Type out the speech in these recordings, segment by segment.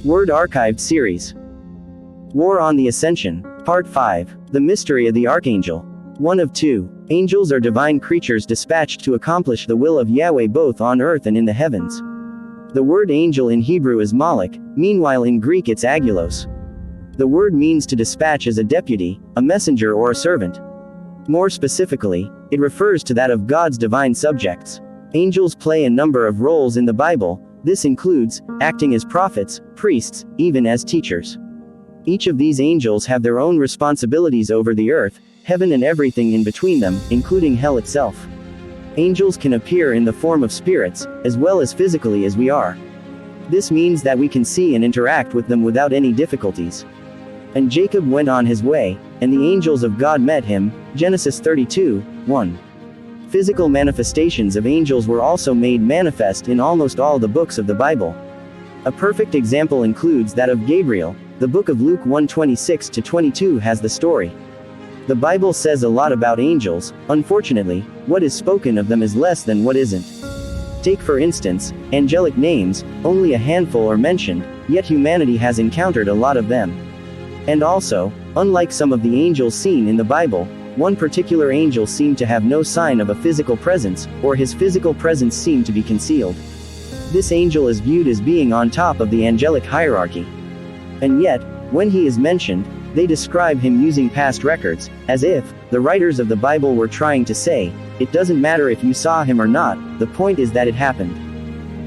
Word Archived Series. War on the Ascension, Part 5, The Mystery of the Archangel. 1 of 2. Angels are divine creatures dispatched to accomplish the will of Yahweh both on earth and in the heavens. The word angel in Hebrew is malach, meanwhile in Greek it's agulos. The word means to dispatch as a deputy, a messenger or a servant. More specifically, it refers to that of God's divine subjects. Angels play a number of roles in the Bible. This includes acting as prophets, priests, even as teachers. Each of these angels have their own responsibilities over the earth, heaven and everything in between them, including hell itself. Angels can appear in the form of spirits, as well as physically as we are. This means that we can see and interact with them without any difficulties. And Jacob went on his way, and the angels of God met him, Genesis 32:1. Physical manifestations of angels were also made manifest in almost all the books of the Bible. A perfect example includes that of Gabriel. The book of Luke 1:26-22 has the story. The Bible says a lot about angels. Unfortunately, what is spoken of them is less than what isn't. Take for instance, angelic names, only a handful are mentioned, yet humanity has encountered a lot of them. And also, unlike some of the angels seen in the Bible, one particular angel seemed to have no sign of a physical presence, or his physical presence seemed to be concealed. This angel is viewed as being on top of the angelic hierarchy. And yet, when he is mentioned, they describe him using past records, as if the writers of the Bible were trying to say, it doesn't matter if you saw him or not, the point is that it happened.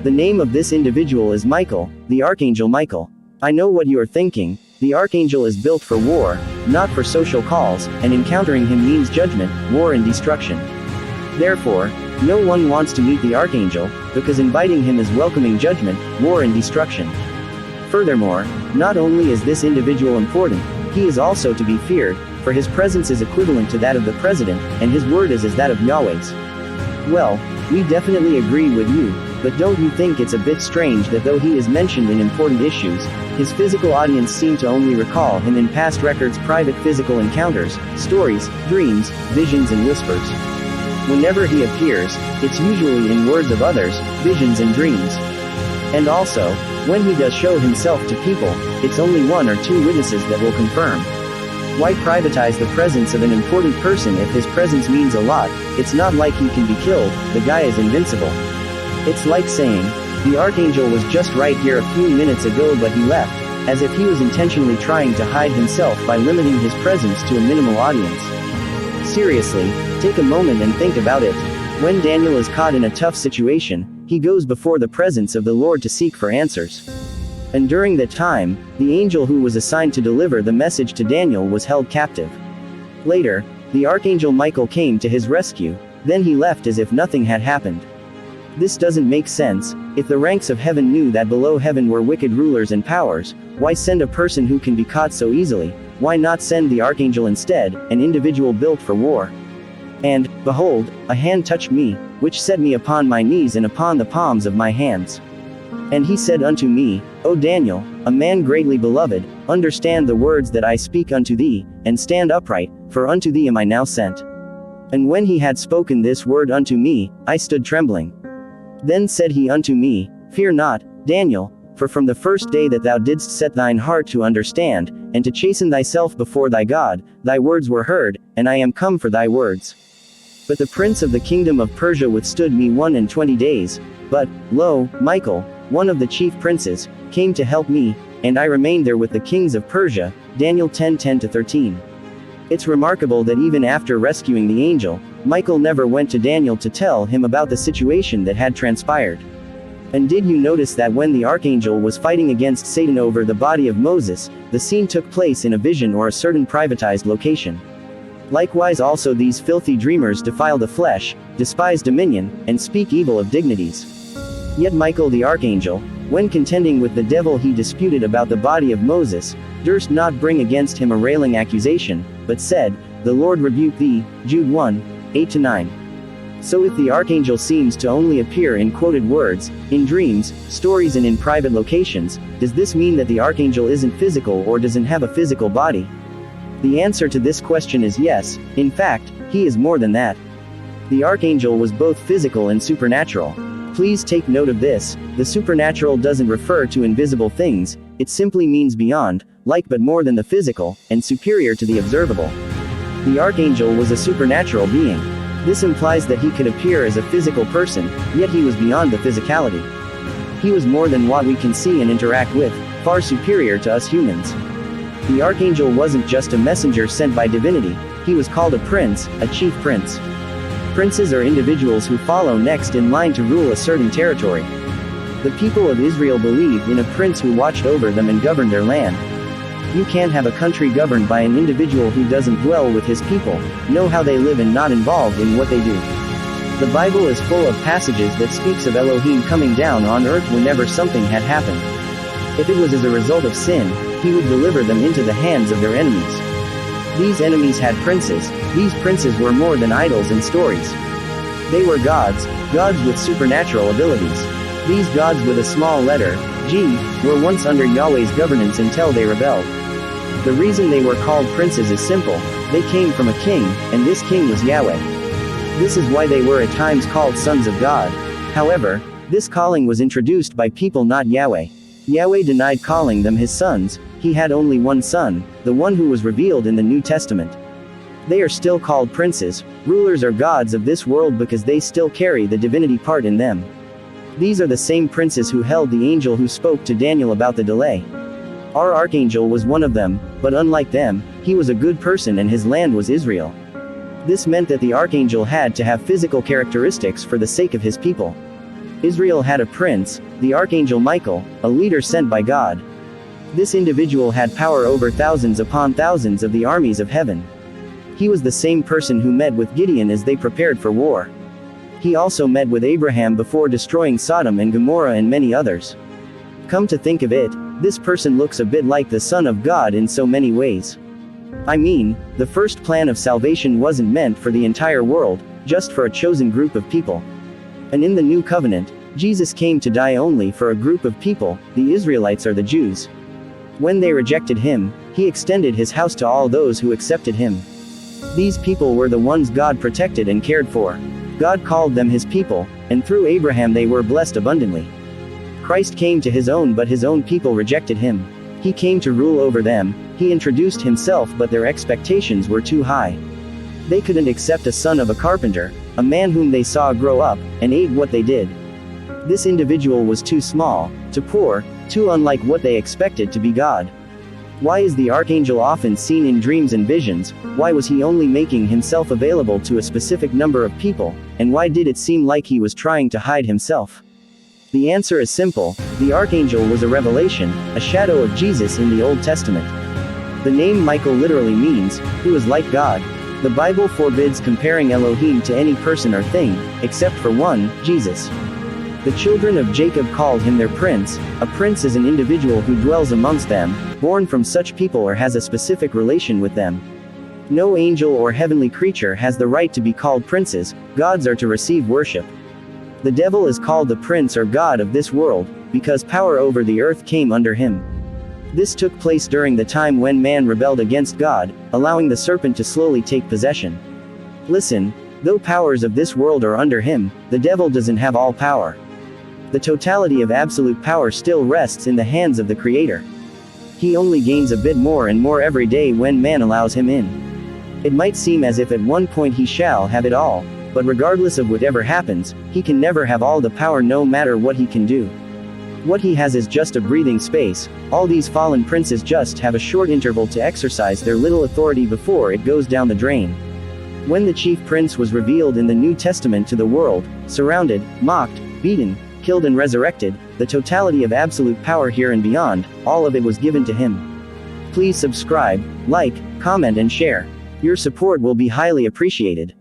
The name of this individual is Michael, the Archangel Michael. I know what you are thinking. The Archangel is built for war, not for social calls, and encountering him means judgment, war and destruction. Therefore, no one wants to meet the Archangel, because inviting him is welcoming judgment, war and destruction. Furthermore, not only is this individual important, he is also to be feared, for his presence is equivalent to that of the president, and his word is as that of Yahweh's. Well, we definitely agree with you, but don't you think it's a bit strange that though he is mentioned in important issues, his physical audience seem to only recall him in past records, private physical encounters, stories, dreams, visions and whispers. Whenever he appears, it's usually in words of others, visions and dreams. And also, when he does show himself to people, it's only 1 or 2 witnesses that will confirm. Why privatize the presence of an important person if his presence means a lot? It's not like he can be killed, the guy is invincible. It's like saying, the Archangel was just right here a few minutes ago but he left, as if he was intentionally trying to hide himself by limiting his presence to a minimal audience. Seriously, take a moment and think about it. When Daniel is caught in a tough situation, he goes before the presence of the Lord to seek for answers. And during that time, the angel who was assigned to deliver the message to Daniel was held captive. Later, the Archangel Michael came to his rescue, then he left as if nothing had happened. This doesn't make sense. If the ranks of heaven knew that below heaven were wicked rulers and powers, why send a person who can be caught so easily? Why not send the Archangel instead, an individual built for war? And, behold, a hand touched me, which set me upon my knees and upon the palms of my hands. And he said unto me, O Daniel, a man greatly beloved, understand the words that I speak unto thee, and stand upright, for unto thee am I now sent. And when he had spoken this word unto me, I stood trembling. Then said he unto me, Fear not, Daniel, for from the first day that thou didst set thine heart to understand, and to chasten thyself before thy God, thy words were heard, and I am come for thy words. But the prince of the kingdom of Persia withstood me 21 days, but, lo, Michael, one of the chief princes, came to help me, and I remained there with the kings of Persia, Daniel 10:10-13. It's remarkable that even after rescuing the angel, Michael never went to Daniel to tell him about the situation that had transpired. And did you notice that when the Archangel was fighting against Satan over the body of Moses, the scene took place in a vision or a certain privatized location? Likewise also these filthy dreamers defile the flesh, despise dominion, and speak evil of dignities. Yet Michael the Archangel, when contending with the devil he disputed about the body of Moses, durst not bring against him a railing accusation, but said, The Lord rebuke thee, Jude 1:8-9. So if the Archangel seems to only appear in quoted words, in dreams, stories and in private locations, does this mean that the Archangel isn't physical or doesn't have a physical body? The answer to this question is yes. In fact, he is more than that. The Archangel was both physical and supernatural. Please take note of this, the supernatural doesn't refer to invisible things, it simply means beyond, like but more than the physical, and superior to the observable. The archangel was a supernatural being. This implies that he could appear as a physical person, yet he was beyond the physicality. He was more than what we can see and interact with, far superior to us humans. The archangel wasn't just a messenger sent by divinity, he was called a prince, a chief prince. Princes are individuals who follow next in line to rule a certain territory. The people of Israel believed in a prince who watched over them and governed their land. You can't have a country governed by an individual who doesn't dwell with his people, know how they live and not involved in what they do. The Bible is full of passages that speaks of Elohim coming down on earth whenever something had happened. If it was as a result of sin, he would deliver them into the hands of their enemies. These enemies had princes, these princes were more than idols and stories. They were gods, gods with supernatural abilities. These gods with a small letter, G, were once under Yahweh's governance until they rebelled. The reason they were called princes is simple, they came from a king, and this king was Yahweh. This is why they were at times called sons of God. However, this calling was introduced by people not Yahweh. Yahweh denied calling them his sons, he had only one son, the one who was revealed in the New Testament. They are still called princes, rulers or gods of this world because they still carry the divinity part in them. These are the same princes who held the angel who spoke to Daniel about the delay. Our archangel was one of them, but unlike them, he was a good person and his land was Israel. This meant that the archangel had to have physical characteristics for the sake of his people. Israel had a prince, the Archangel Michael, a leader sent by God. This individual had power over thousands upon thousands of the armies of heaven. He was the same person who met with Gideon as they prepared for war. He also met with Abraham before destroying Sodom and Gomorrah and many others. Come to think of it, this person looks a bit like the Son of God in so many ways. I mean, the first plan of salvation wasn't meant for the entire world, just for a chosen group of people. And in the New Covenant, Jesus came to die only for a group of people, the Israelites or the Jews. When they rejected him, he extended his house to all those who accepted him. These people were the ones God protected and cared for. God called them his people, and through Abraham they were blessed abundantly. Christ came to his own but his own people rejected him. He came to rule over them, he introduced himself but their expectations were too high. They couldn't accept a son of a carpenter, a man whom they saw grow up, and ate what they did. This individual was too small, too poor, too unlike what they expected to be God. Why is the archangel often seen in dreams and visions? Why was he only making himself available to a specific number of people, and why did it seem like he was trying to hide himself? The answer is simple, the archangel was a revelation, a shadow of Jesus in the Old Testament. The name Michael literally means, who is like God. The Bible forbids comparing Elohim to any person or thing, except for one, Jesus. The children of Jacob called him their prince. A prince is an individual who dwells amongst them, born from such people or has a specific relation with them. No angel or heavenly creature has the right to be called princes, gods are to receive worship. The devil is called the prince or god of this world, because power over the earth came under him. This took place during the time when man rebelled against God, allowing the serpent to slowly take possession. Listen, though powers of this world are under him, the devil doesn't have all power. The totality of absolute power still rests in the hands of the Creator. He only gains a bit more and more every day when man allows him in. It might seem as if at one point he shall have it all, but regardless of whatever happens, he can never have all the power no matter what he can do. What he has is just a breathing space. All these fallen princes just have a short interval to exercise their little authority before it goes down the drain. When the chief prince was revealed in the New Testament to the world, surrounded, mocked, beaten, killed and resurrected, the totality of absolute power here and beyond, all of it was given to him. Please subscribe, like, comment and share. Your support will be highly appreciated.